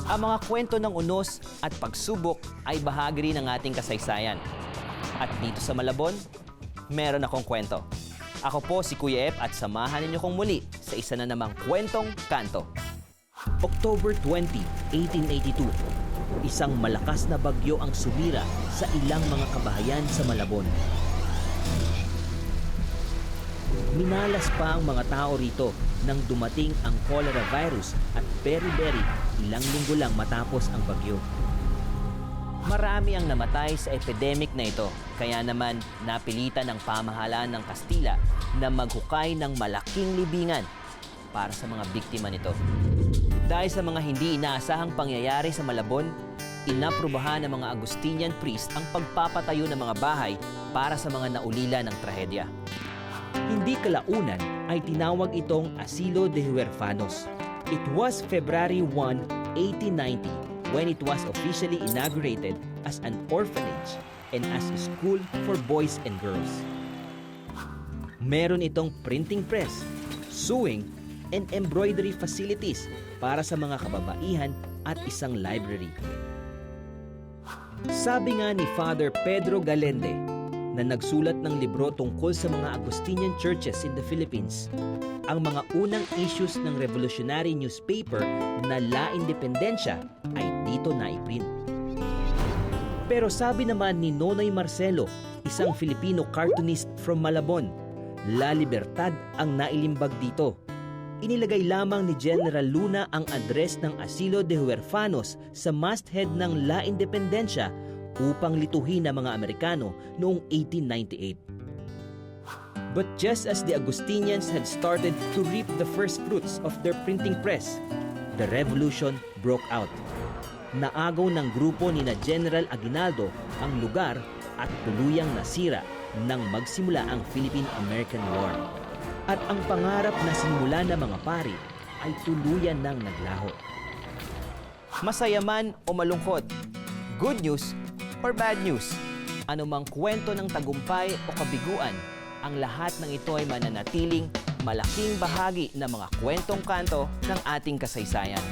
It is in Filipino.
Ang mga kwento ng unos at pagsubok ay bahagi rin ng ating kasaysayan. At dito sa Malabon, meron akong kwento. Ako po si Kuya Ep at samahan ninyo kong muli sa isa na namang kwentong kanto. October 20, 1882. Isang malakas na bagyo ang sumira sa ilang mga kabahayan sa Malabon. Minalas pa ang mga tao rito nang dumating ang cholera virus at beriberi ilang linggo lang matapos ang bagyo. Marami ang namatay sa epidemic na ito, kaya naman napilitan ng pamahalaan ng Kastila na maghukay ng malaking libingan para sa mga biktima nito. Dahil sa mga hindi inaasahang pangyayari sa Malabon, inaprubahan ng mga Agustinian priest ang pagpapatayo ng mga bahay para sa mga naulila ng trahedya. Hindi kalaunan ay tinawag itong Asilo de Huerfanos. It was February 1, 1890 when it was officially inaugurated as an orphanage and as a school for boys and girls. Meron itong printing press, sewing, and embroidery facilities para sa mga kababaihan at isang library. Sabi nga ni Father Pedro Galende, na nagsulat ng libro tungkol sa mga Agustinian churches in the Philippines, ang mga unang issues ng revolutionary newspaper na La Independencia ay dito na-iprint. Pero sabi naman ni Nonoy Marcelo, isang Filipino cartoonist from Malabon, La Libertad ang nailimbag dito. Inilagay lamang ni General Luna ang address ng Asilo de Huerfanos sa masthead ng La Independencia upang lituhin ng mga Amerikano noong 1898. But just as the Agustinians had started to reap the first fruits of their printing press, the revolution broke out. Naagaw ng grupo ni na General Aguinaldo ang lugar at tuluyang nasira nang magsimula ang Philippine-American War. At ang pangarap na sinimula ng mga pari ay tuluyan ng naglaho. Masaya man o malungkot, good news or bad news, anumang kwento ng tagumpay o kabiguan, ang lahat ng ito ay mananatiling malaking bahagi ng mga kwentong kanto ng ating kasaysayan.